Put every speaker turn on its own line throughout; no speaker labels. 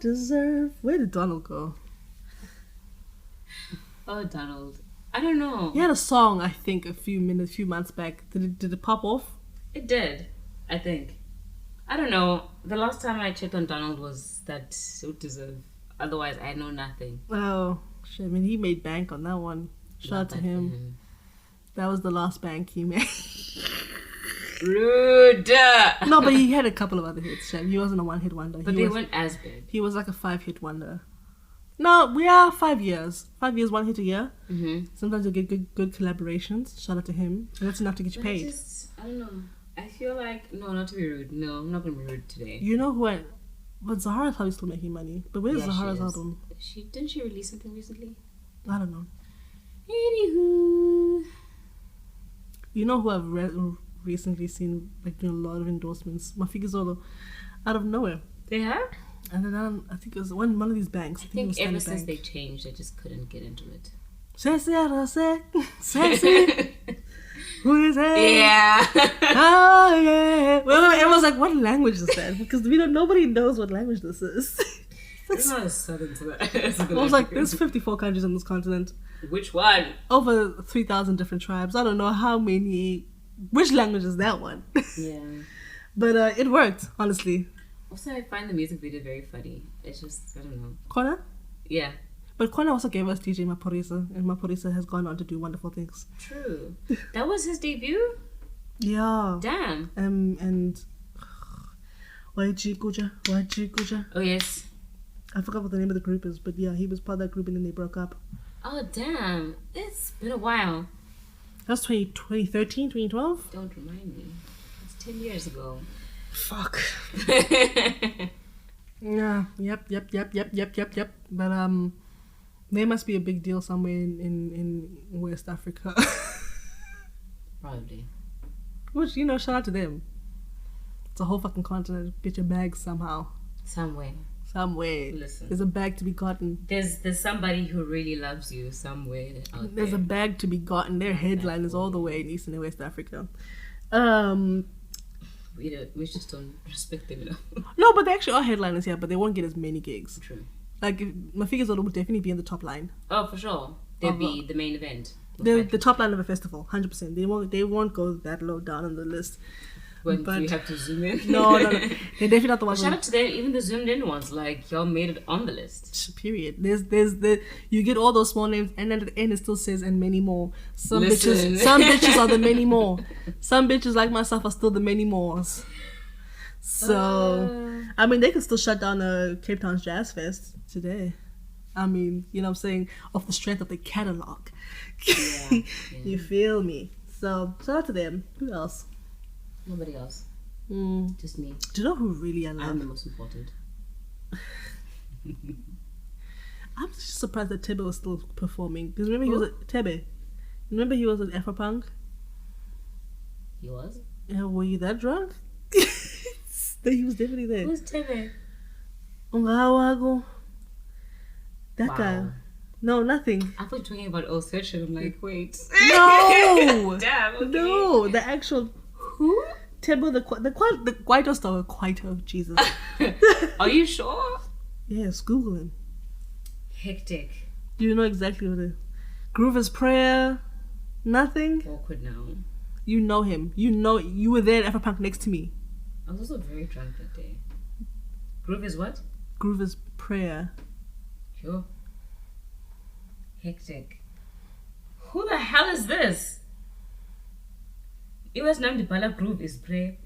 deserve. Where did Donald go?
Oh, Donald. I don't know.
He had a song, I think, a few months back. Did it pop off?
It did, I think. I don't know. The last time I checked on Donald was that Would Deserve. Otherwise, I know nothing.
Oh, shit. I mean, he made bank on that one. Shout out to him. That was the last bank he made.
Rude.
No, but he had a couple of other hits. Shit. He wasn't a one-hit wonder.
But they weren't as big.
He was like a 5-hit wonder. No, we are 5 years. 5 years, one hit a year. Mm-hmm. Sometimes you get good collaborations. Shout out to him. And that's enough to get you paid.
I don't know. I feel like... No, not to be rude. No, I'm not going to be rude today.
You know who But Zahara's probably still making money. But where's Zahara's album?
Didn't she release something recently?
I don't know.
Anywho.
You know who I've recently seen like doing a lot of endorsements? Mafigizolo. Out of nowhere.
They have?
And then I think it was one of these banks.
I think ever since they changed, I just couldn't get into it.
Sexy. Who is it?
Yeah.
Oh yeah. Well, everyone's like, what language is that? Because nobody knows what language this is.
It's not a southern to that.
I was like, there's 54 countries on this continent.
Which one?
Over 3,000 different tribes. I don't know how many. Which language is that one?
Yeah.
But it worked, honestly.
Also, I find the music video very funny. It's just, I don't know.
Kona?
Yeah.
But Kona also gave us DJ Maporisa, and Maporisa has gone on to do wonderful things.
True. That was his debut?
Yeah.
Damn.
And YG Kuja.
Oh, yes.
I forgot what the name of the group is, but yeah, he was part of that group and then they broke up.
Oh, damn. It's been a while.
That's 2013, 2012?
Don't remind me. It's 10 years ago.
Fuck. Yeah. Yep. But there must be a big deal somewhere in West Africa.
Probably.
Which, shout out to them. It's a whole fucking continent. Get your bag somehow.
Somewhere.
Listen. There's a bag to be gotten.
There's somebody who really loves you somewhere out
There's
there.
a bag to be gotten. Their headline is all the way in Eastern and West Africa.
We just don't respect them enough.
No, but they actually are headliners here, but they won't get as many gigs.
True.
Like, Mafigazolo would definitely be in the top line.
Oh, for sure. They'd be the main event.
The top line of a festival, 100%. They won't go that low down on the list.
When do you have to zoom in?
No. They're definitely not the ones.
Shout out to them, even the zoomed in ones. Like, y'all made it on the list.
Period. You get all those small names, and at the end it still says and many more. Some bitches are the many more. Some bitches like myself are still the many mores. So, I mean, they could still shut down Cape Town's Jazz Fest today. I mean, you know what I'm saying? Off the strength of the catalog. Yeah. You feel me? So, shout out to them. Who else?
Nobody else. Just me.
Do you know who really I love?
I'm the most important.
I'm just surprised that Tebe was still performing. Because remember he was at Tebe. Remember he was at Afropunk?
He was?
Yeah, were you that drunk? He was definitely there.
Who's Tebe?
That guy. No, nothing.
I thought you were talking about old session. I'm like, wait.
No!
Damn, okay.
No, the actual... Who? Tebo, the Kwaito star. Kwaito, Jesus.
Are you sure?
Yes, Google him.
Hectic.
You know exactly what it is. Groover's Prayer. Nothing.
Awkward now.
You know him. You were there at Afropunk next to me.
I was also very drunk that day. Groove is what?
Groover's Prayer.
Sure. Hectic. Who the hell is this? It was named Bala Groove is prayer.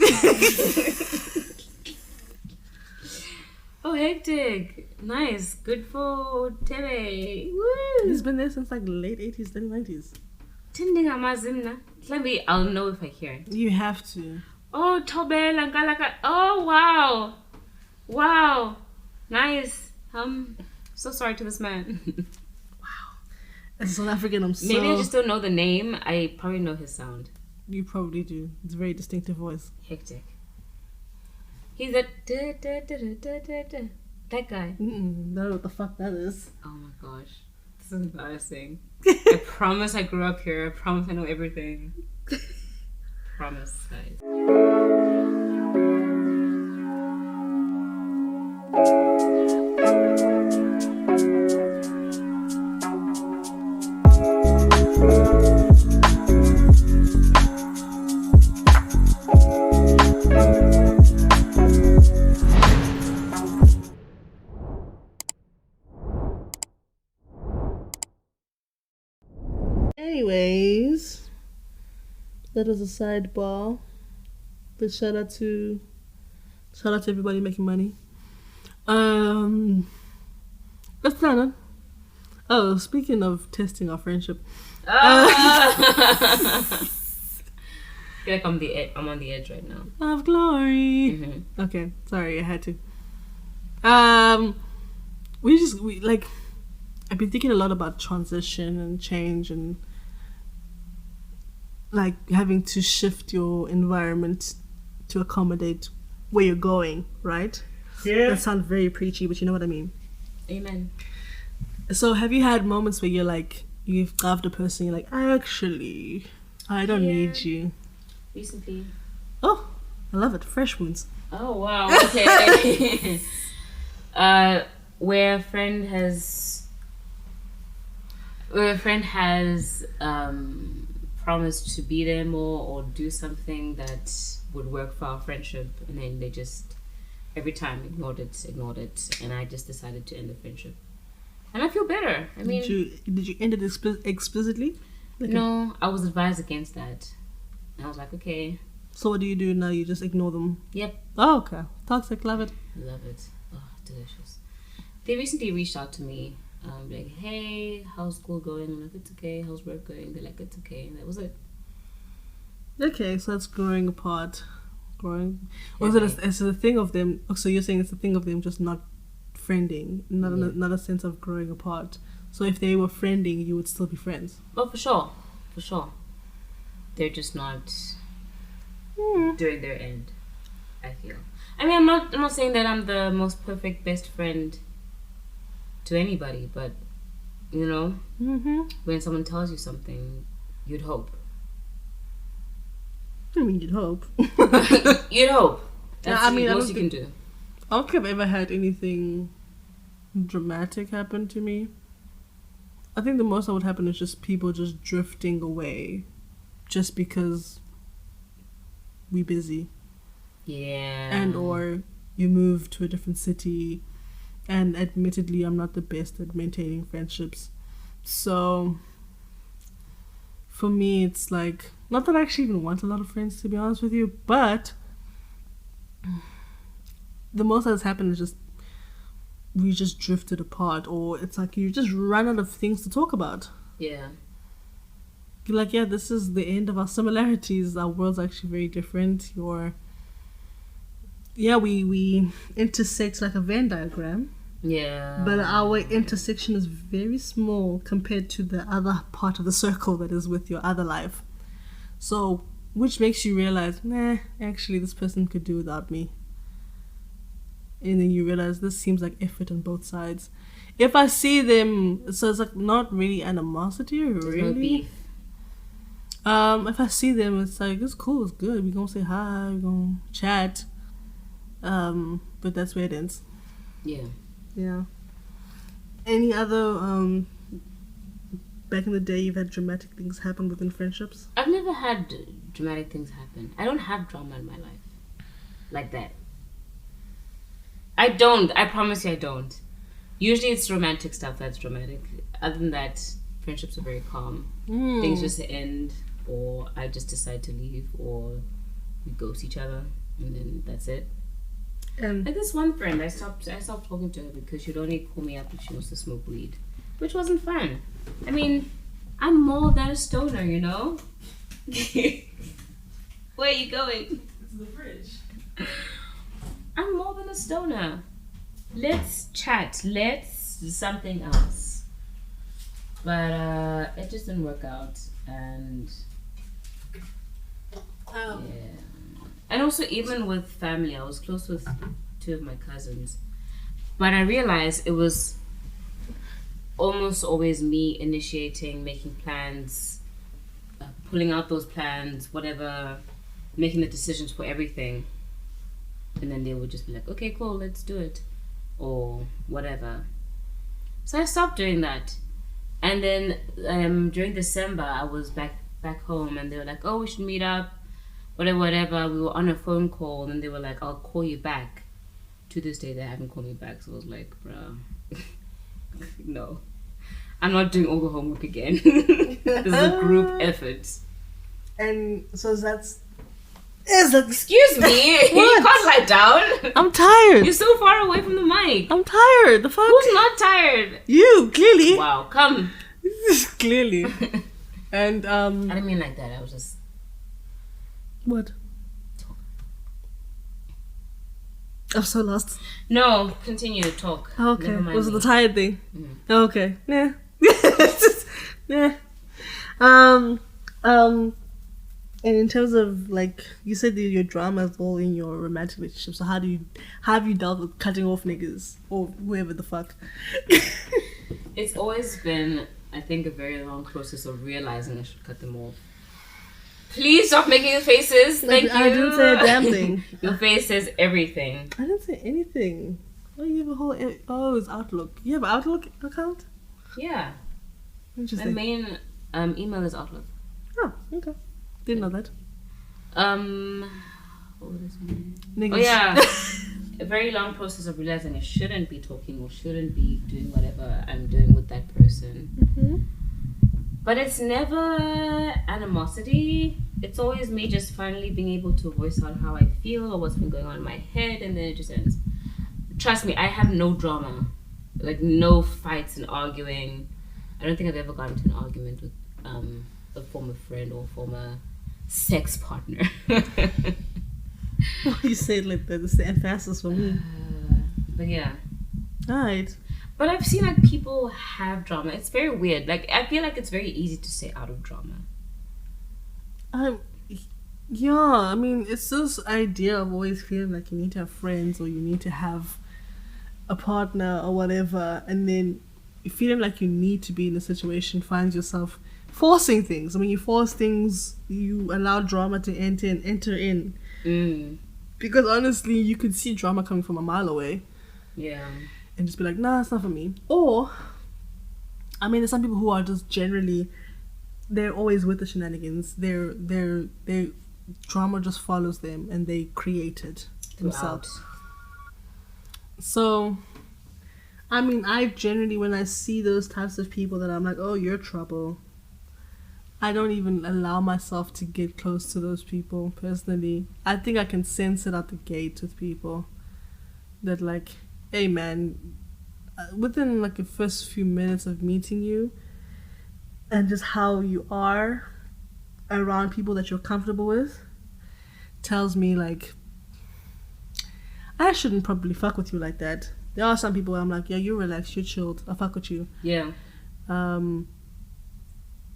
Oh, hectic. Nice. Good for Tebe. Woo.
He's been there since like the late 80s, early 90s.
Tending amazimna. Maybe I'll know if I hear it.
You have to.
Oh, Tobe Langalaka. Oh, wow. Wow. Nice. So sorry to this man.
Wow. As a South African, I'm so...
Maybe I just don't know the name. I probably know his sound.
You probably do. It's a very distinctive voice.
Hectic. He's that that guy.
Don't know what the fuck that is.
Oh my gosh. This is embarrassing. I promise I grew up here. I promise I know everything. Promise, guys.
that was a sidebar. But shout out to everybody making money. Let's plan on. Oh, speaking of testing our friendship.
I feel like I'm on the edge right now.
Of glory.
Mm-hmm.
Okay, sorry, I had to. I've been thinking a lot about transition and change and like having to shift your environment to accommodate where you're going, right?
Yeah.
That sounds very preachy, but you know what I mean.
Amen.
So have you had moments where you're like, you've loved a person, you're like, actually, I don't need you.
Recently.
Oh, I love it. Fresh wounds.
Oh, wow. Okay. Where a friend has promised to be there more or do something that would work for our friendship, and then they just every time ignored it, and I just decided to end the friendship. And I feel better. I mean,
did you end it explicitly?
No, I was advised against that. And I was like, okay.
So what do you do now? You just ignore them?
Yep.
Oh, okay. Toxic, love it.
Love it. Oh, delicious. They recently reached out to me, like, hey, how's school going? I'm like, it's okay. How's work going? They're like, it's okay. And that was it.
Okay, so that's growing apart. Growing. Was it's a thing of them? So you're saying it's a thing of them just not friending, not a sense of growing apart. So if they were friending, you would still be friends.
Oh, for sure. They're just not doing their end, I feel. I mean, I'm not saying that I'm the most perfect best friend to anybody, but you know, when someone tells you something, you'd hope.
I mean, you'd hope.
You'd hope. That's
I mean,
the most you can do.
I don't think I've ever had anything dramatic happen to me. I think the most that would happen is just people just drifting away just because we busy.
Yeah.
And or you move to a different city, and admittedly I'm not the best at maintaining friendships. So for me it's like, not that I actually even want a lot of friends, to be honest with you, but the most that's happened is just we just drifted apart, or it's like you just run out of things to talk about.
Yeah.
You're like, yeah, this is the end of our similarities. Our world's actually very different. We intersect like a Venn diagram.
Yeah.
But our intersection is very small compared to the other part of the circle that is with your other life. So, which makes you realize, actually this person could do without me. And then you realize this seems like effort on both sides. If I see them, so it's like not really animosity, really.
No beef.
If I see them, it's like, it's cool, it's good. We're gonna say hi, we're gonna chat. But that's where it ends.
Yeah.
Yeah. Any other back in the day you've had dramatic things happen within friendships?
I've never had dramatic things happen. I don't have drama in my life like that. I promise you I don't. Usually it's romantic stuff that's dramatic. Other than that, friendships are very calm. Things just end, or I just decide to leave, or we ghost each other, and then that's it. Like this one friend, I stopped talking to her because she'd only call me up if she wants to smoke weed, which wasn't fun. I mean, I'm more than a stoner, you know? Where are you going?
It's the fridge.
I'm more than a stoner. Let's chat. Let's do something else. But it just didn't work out, and yeah. And also, even with family, I was close with 2 of my cousins, but I realized it was almost always me initiating, making plans, pulling out those plans, whatever, making the decisions for everything. And then they would just be like, okay, cool, let's do it. Or whatever. So I stopped doing that. And then during December, I was back home, and they were like, oh, we should meet up. Whatever. We were on a phone call, and they were like, I'll call you back. To this day, they haven't called me back. So I was like, bruh, no. I'm not doing all the homework again. This is a group effort.
And so that's... Is that...
Excuse me. You can't lie down.
I'm tired.
You're so far away from the mic.
I'm tired. The fuck?
Who's not tired?
You, clearly.
Wow, come.
Clearly. And,
I didn't mean like that. I was just...
What? I'm so lost.
No, continue to talk.
Okay. Was it the tired thing?
Mm.
Okay. Yeah. Yeah. And in terms of, like, you said that your drama is all in your romantic relationship. So how have you dealt with cutting off niggas or whoever the fuck?
It's always been, I think, a very long process of realizing I should cut them off. Please stop making faces. Thank you.
I didn't say a damn thing.
Your face says everything.
I didn't say anything. Oh, you have a whole... Oh, it's Outlook. You have an Outlook account?
Yeah.
Interesting.
My main email is Outlook.
Oh, okay. Didn't know that.
What was it?
Niggas.
Oh yeah. A very long process of realizing I shouldn't be talking or shouldn't be doing whatever I'm doing with that person.
Mm-hmm.
But it's never animosity. It's always me just finally being able to voice out how I feel or what's been going on in my head, and then it just ends. Trust me, I have no drama. Like, no fights and arguing. I don't think I've ever gotten into an argument with a former friend or former sex partner.
You say it like that. It's the emphasis for me.
But yeah.
Alright.
But I've seen like people have drama. It's very weird. Like, I feel like it's very easy to stay out of drama.
Yeah, I mean, it's this idea of always feeling like you need to have friends or you need to have a partner or whatever, and then feeling like you need to be in a situation finds yourself forcing things. I mean, you force things, you allow drama to enter in.
Mm.
Because honestly, you could see drama coming from a mile away.
Yeah.
And just be like, nah, it's not for me. Or, I mean, there's some people who are just generally, they're always with the shenanigans. Their drama just follows them and they create it themselves. So, I mean, I generally, when I see those types of people that I'm like, oh, you're trouble, I don't even allow myself to get close to those people, personally. I think I can sense it out the gate with people. That like, hey man, within like the first few minutes of meeting you, and just how you are around people that you're comfortable with, tells me like, I shouldn't probably fuck with you like that. There are some people where I'm like, yeah, you're relaxed, you're chilled, I'll fuck with you.
Yeah.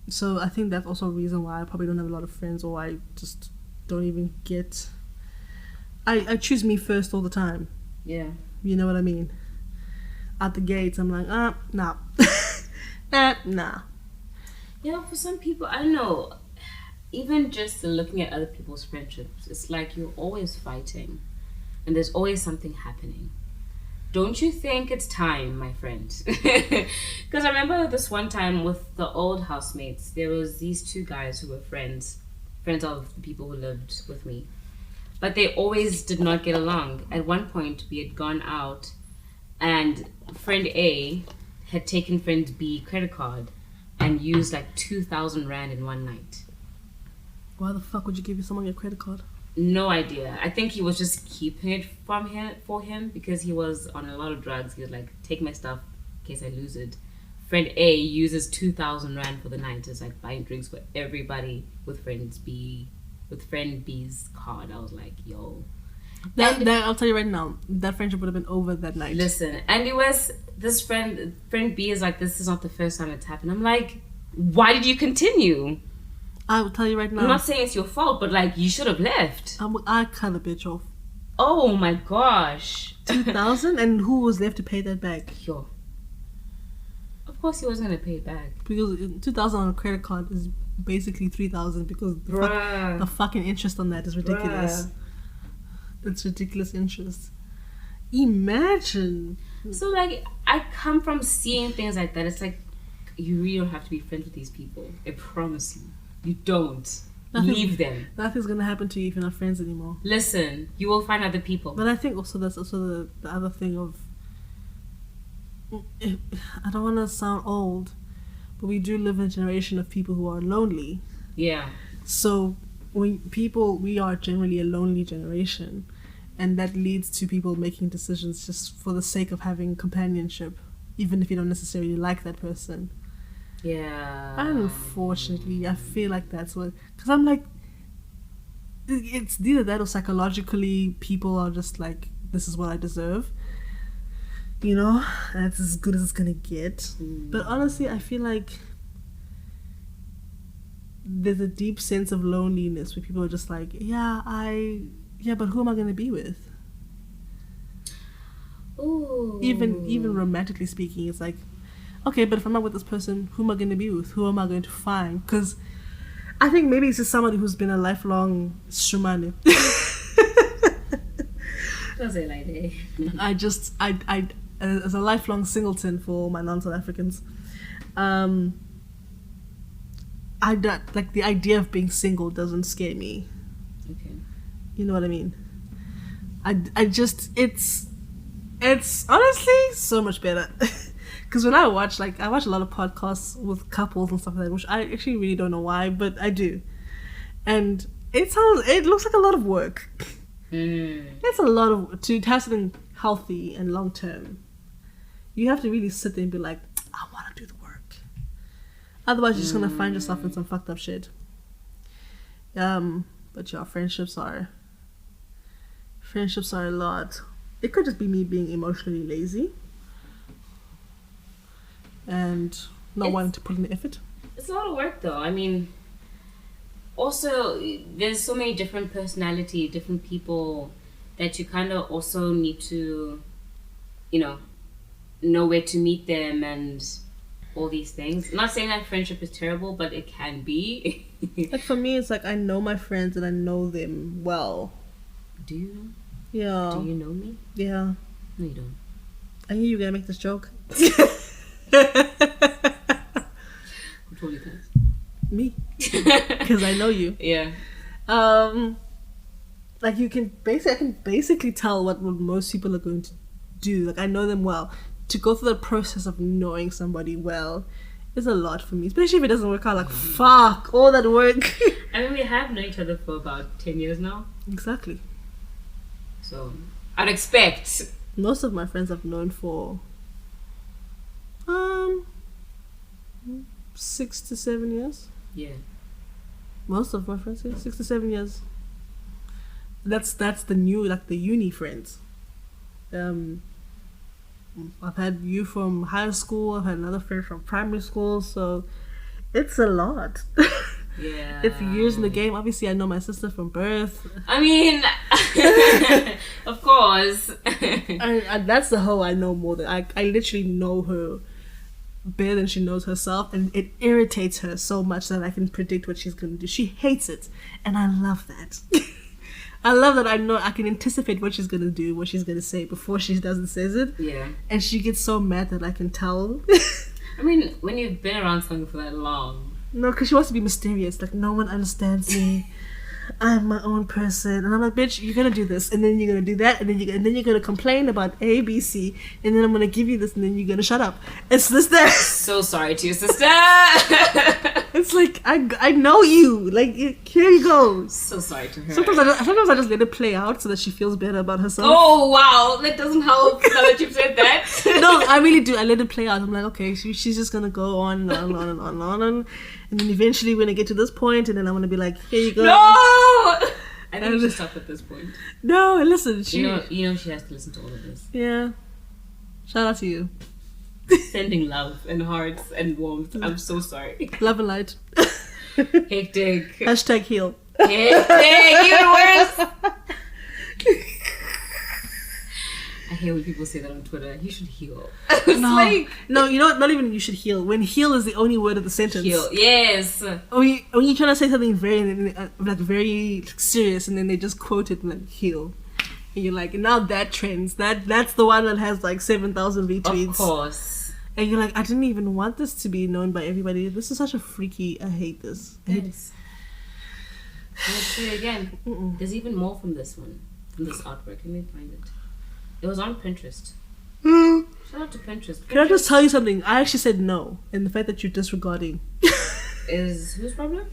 So I think that's also a reason why I probably don't have a lot of friends, or I just don't even get... I choose me first all the time.
Yeah.
You know what I mean? At the gates, I'm like, nah. Nah.
Yeah, for some people, I don't know. Even just looking at other people's friendships, it's like you're always fighting. And there's always something happening. Don't you think it's time, my friend? Because I remember this one time with the old housemates, there was these two guys who were friends of the people who lived with me. But they always did not get along. At one point, we had gone out and friend A had taken friend B credit card and used like 2,000 Rand in one night.
Why the fuck would you give someone your credit card?
No idea. I think he was just keeping it from him for him because he was on a lot of drugs. He was like, take my stuff in case I lose it. Friend A uses 2,000 Rand for the night. It's like buying drinks for everybody with friend B's card. I was like, yo.
That I'll tell you right now, that friendship would have been over that night.
Listen, and it was this friend B is like, this is not the first time it's happened. I'm like, why did you continue?
I will tell you right now.
I'm not saying it's your fault, but like, you should have left.
I cut the bitch off.
Oh my gosh.
2,000, and who was left to pay that back?
Yo. Of course he wasn't gonna pay it back.
Because 2,000 on a credit card is basically 3,000 because the fucking interest on that is ridiculous. It's ridiculous interest. Imagine.
So like, I come from seeing things like that. It's like, you really don't have to be friends with these people. I promise you. You don't. Leave them.
Nothing's gonna happen to you if you're not friends anymore.
Listen, you will find other people.
But I think also that's also the other thing of... I don't want to sound old, but we do live in a generation of people who are lonely.
Yeah.
So we are generally a lonely generation, and that leads to people making decisions just for the sake of having companionship, even if you don't necessarily like that person.
Yeah.
Unfortunately, I feel like that's what, because I'm like, it's either that or psychologically people are just like, this is what I deserve, you know, and it's as good as it's gonna get. But honestly, I feel like there's a deep sense of loneliness where people are just like, but who am I gonna be with?
Ooh.
Even romantically speaking, it's like, okay, but if I'm not with this person, who am I going to be with? Who am I going to find? Because I think maybe it's just somebody who's been a lifelong shumane.
Don't say like that.
I as a lifelong singleton for my non-South Africans, I don't, like, the idea of being single doesn't scare me.
Okay.
You know what I mean? I just, it's honestly so much better. Because when I watch a lot of podcasts with couples and stuff like that, which I actually really don't know why, but I do. And it looks like a lot of work. It's a lot of, to have something healthy and long term, you have to really sit there and be like, I want to do the work. Otherwise, you're just going to find yourself in some fucked up shit. But yeah, friendships are a lot. It could just be me being emotionally lazy and not wanting to put in the effort.
It's a lot of work, though. I mean, also, there's so many different personality, different people that you kind of also need to, know where to meet them and all these things. I'm not saying that friendship is terrible, but it can be.
Like, for me, it's like I know my friends and I know them well.
Do you?
Yeah.
Do you know me?
Yeah.
No, you don't.
I knew you were gonna make this joke.
Who told you that?
Me. Because I know you.
Yeah.
Like, I can basically tell what most people are going to do. Like, I know them well. To go through the process of knowing somebody well is a lot for me, especially if it doesn't work out. Like, fuck all that work.
I mean, we have known each other for about 10 years now.
Exactly.
So I'd expect
most of my friends I've known for 6 to 7 years.
Yeah.
Most of my friends, 6 to 7 years. That's the new, like, the uni friends. I've had you from high school. I've had another friend from primary school. So it's a lot.
Yeah.
It's years in the game. Obviously, I know my sister from birth.
I mean, of course.
And that's the hoe I know more than I literally know her better than she knows herself, and it irritates her so much that I can predict what she's gonna do. She hates it, and I love that. I love that I know I can anticipate what she's gonna do, what she's gonna say before she doesn't says it.
Yeah. And
she gets so mad that I can tell.
I mean, when you've been around something for that long.
No, because she wants to be mysterious. Like, no one understands me. I'm my own person. And I'm like, bitch, you're going to do this. And then you're going to do that. And then you're going to complain about A, B, C. And then I'm going to give you this. And then you're going to shut up. It's this, that.
So sorry to your sister.
It's like, I know you. Like, here you go.
So sorry to her.
Sometimes I just let it play out so that she feels better about herself.
Oh, wow. That doesn't help now that you've said that.
No, I really do. I let it play out. I'm like, okay, she's just going to go on and on and on and on. And then eventually we're going to get to this point, and then I'm going to be like, here you go.
No! I think we should stop at this point.
No, listen.
You know she has to listen to all of this.
Yeah. Shout out to you.
Sending love and hearts and warmth. I'm so sorry.
Love and light.
Hectic.
Hashtag heal.
Hectic. Even worse. I hate when people say that on Twitter. You should heal.
No, you know what? Not even you should heal. When heal is the only word of the sentence.
Heal, yes.
When you're trying to say something very serious, and then they just quote it like heal, and you're like, now that trends. That's the one that has like 7,000 retweets.
Of course.
And you're like, I didn't even want this to be known by everybody. This is such a freaky. I hate this.
Yes. Let's say it again. There's even more from this one, from this artwork. Let me find it. It was on Pinterest. Shout out to Pinterest.
Can I just tell you something? I actually said no, and the fact that you're disregarding
is whose problem?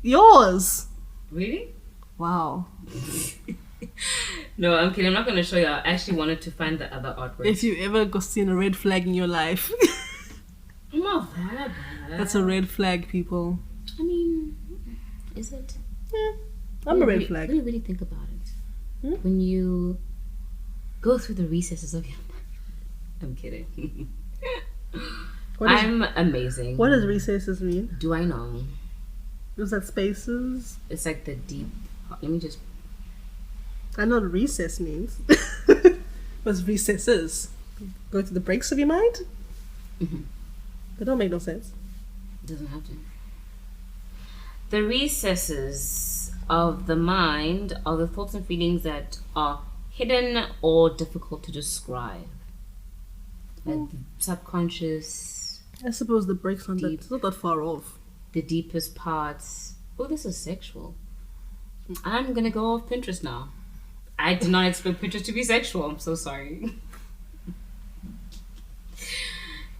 Yours.
Really?
Wow.
No, I'm kidding. I'm not going to show you. I actually wanted to find the other artwork.
If you ever go seen a red flag in your life.
I'm not that bad.
That's a red flag, people.
I mean, is it?
Yeah, I'm a red flag.
When you really think about it, when you go through the recesses of your mind. I'm kidding. I'm amazing.
What does recesses mean?
Do I know?
Is that spaces?
It's like the deep. Let me just.
I know what recess means. What's recesses? Go to the breaks of your mind?
Mm-hmm.
That don't make no sense.
It doesn't have to. The recesses of the mind are the thoughts and feelings that are hidden or difficult to describe. Like subconscious.
I suppose the breaks on that.
Deep.
It's not that far off.
The deepest parts. Oh, this is sexual. I'm gonna go off Pinterest now. I did not expect Pinterest to be sexual. I'm so sorry.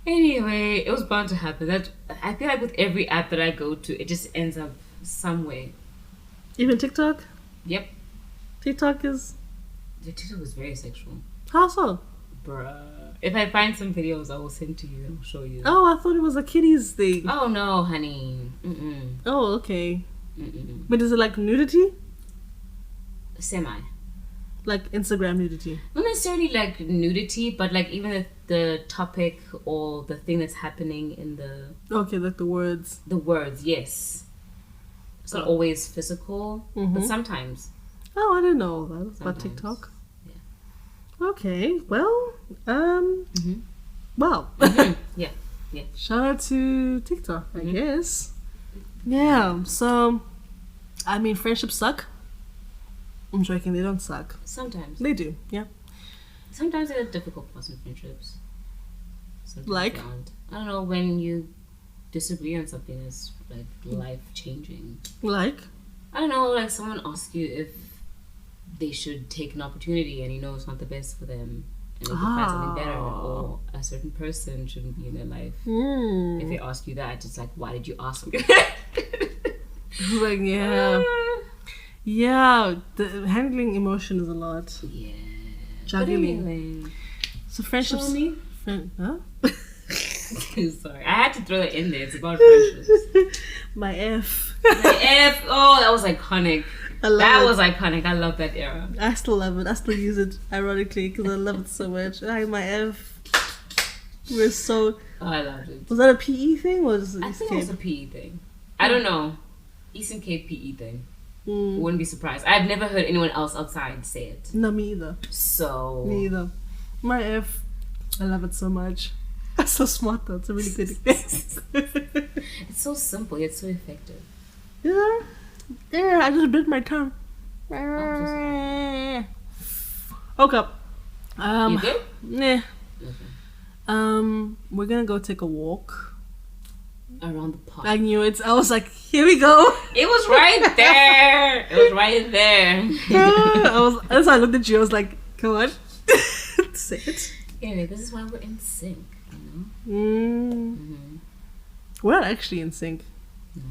Anyway, it was bound to happen. That I feel like with every app that I go to, it just ends up somewhere.
Even TikTok?
Yep.
TikTok is...
The TikTok was very sexual.
How so?
Bruh. If I find some videos, I will send to you and I'll show you.
Oh, I thought it was a kiddies thing.
Oh, no, honey. Mm-mm.
Oh, okay.
Mm-mm.
But is it like nudity?
Semi.
Like Instagram nudity?
Not necessarily like nudity, but like even the topic or the thing that's happening in the...
Okay, like the words.
The words, yes. It's not always physical, but sometimes.
Oh, I didn't know that about
Sometimes.
TikTok.
Yeah.
Okay, well, wow.
Yeah.
Shout out to TikTok, I guess. Yeah, so, I mean, friendships suck. I'm joking, they don't suck.
Sometimes.
They do, yeah.
Sometimes there are difficult parts in friendships. Sometimes
Like?
they aren't. I don't know, when you disagree on something that's like life changing.
Like?
I don't know, like someone asks you if they should take an opportunity and you know it's not the best for them and they can find something better, or a certain person shouldn't be in their life. If they ask you that, it's like, why did you ask me?
Like, yeah. Yeah, handling emotion is a lot.
Yeah.
Juggling.
Anyway,
So friendships...
show me.
Huh?
Sorry, I had to throw that in there. It's about friendships.
My F.
The F. Oh, that was iconic.
That
was iconic. I love that era.
I still love it. I still use it, ironically, because I love it so much. My F. We're so...
Oh, I loved it.
Was that a PE thing? Or was it
I think it was a PE thing. I don't know. Eastern Cape PE thing. Wouldn't be surprised. I've never heard anyone else outside say it.
No, me either.
So...
Me either. My F. I love it so much. That's so smart though. It's a really good thing.
It's so simple yet so effective.
Yeah. Yeah, I just bit my tongue.
I'm
Okay.
You good?
Nah.
Okay.
We're gonna go take a walk.
Around the park.
I knew it. I was like, here we go.
It was right there. It was right there.
That's why I looked at you. I was like, come on. Say it.
Anyway, this is why we're in sync, you know?
We're not actually in sync.
No.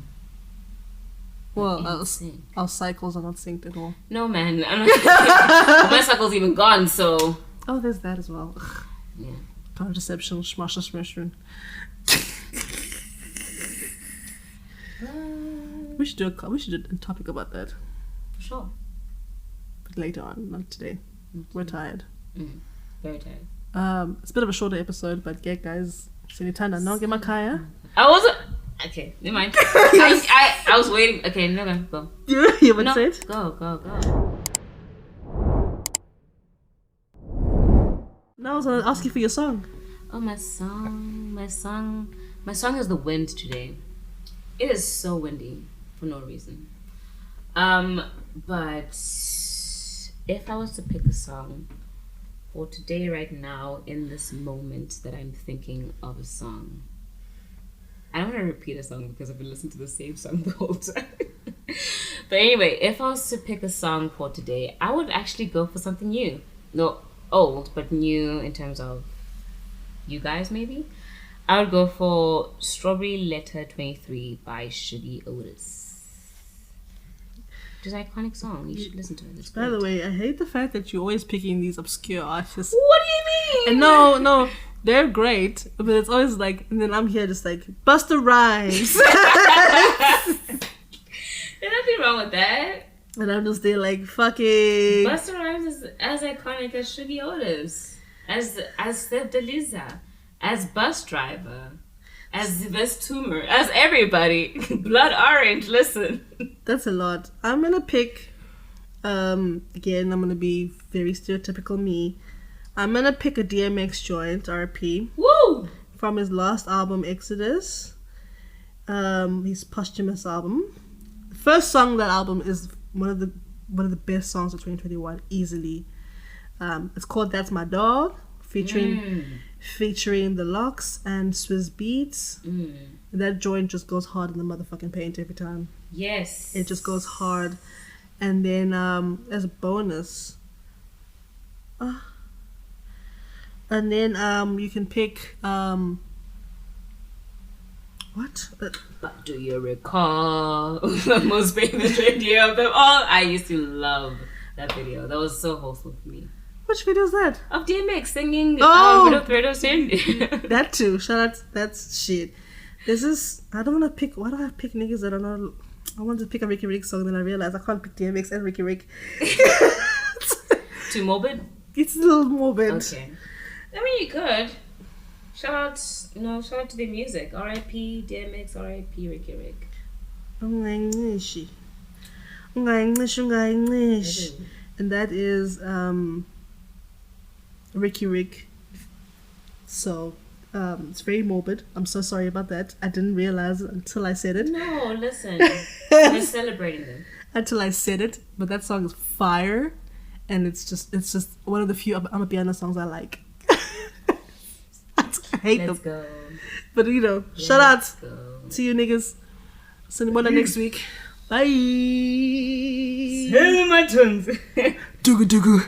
Well,
In sync.
our cycles are not synced at all.
No, man. I'm not, my cycle's even gone, so...
Oh, there's that as well.
Yeah.
Contraception, smashing. We should do a topic about that.
For sure.
But later on, not today. We're tired.
Very tired.
It's a bit of a shorter episode, but yeah, guys. Sinitana, no, get my kaya.
I wasn't... Okay, never mind. I was waiting. Okay, no, go.
You would say it?
Go.
No, I was gonna ask you for your song.
Oh, my song is The Wind today. It is so windy for no reason. But if I was to pick a song for today, right now, in this moment that I'm thinking of a song, I don't want to repeat a song because I've been listening to the same song the whole time. But anyway, if I was to pick a song for today, I would actually go for something new. No, old, but new in terms of you guys, maybe. I would go for Strawberry Letter 23 by Shuggy Otis. It's an iconic song. You should listen to it. It's
By
great.
the way, I hate the fact that you're always picking these obscure artists.
What do you mean?
And no, they're great, but it's always like, and then I'm here just like, Busta Rhymes.
There's nothing wrong with that.
And I'm just there like, fucking.
Busta Rhymes is as iconic as Sugi Otis, as Steph Deliza, as Bus Driver, as Vest Tumor, as everybody. Blood Orange, listen.
That's a lot. I'm gonna pick, again, I'm gonna be very stereotypical me. I'm gonna pick a DMX joint, RP,
Woo!
from his last album, Exodus. His posthumous album. The first song on that album is one of the best songs of 2021, easily. It's called That's My Dog, featuring The Locks and Swizz Beats. That joint just goes hard in the motherfucking paint every time.
Yes.
It just goes hard. And then as a bonus, and then you can pick what?
But do you recall the most famous video of them all? I used to love that video. That was so wholesome for me.
Which video is that?
Of DMX singing
Oh!
Sing.
That too. Shout out. That's shit. This is. I don't want to pick. Why do I pick niggas that are not? I wanted to pick a Ricky Rick song, then I realized I can't pick DMX and Ricky Rick.
Too morbid?
It's a little morbid.
Okay. I mean, you could. Shout out to their music. R.I.P. DMX, R.I.P. Ricky Rick.
English. And that is Ricky Rick. So it's very morbid. I'm so sorry about that. I didn't realize it until I said it.
No, listen. We're celebrating them.
Until I said it. But that song is fire. And it's just one of the few Amapiano songs I like. I hate
Let's
them.
go.
But shout out
Go.
to you niggas. See you next week. Bye.
Tell my tongues.
Dugu dugu.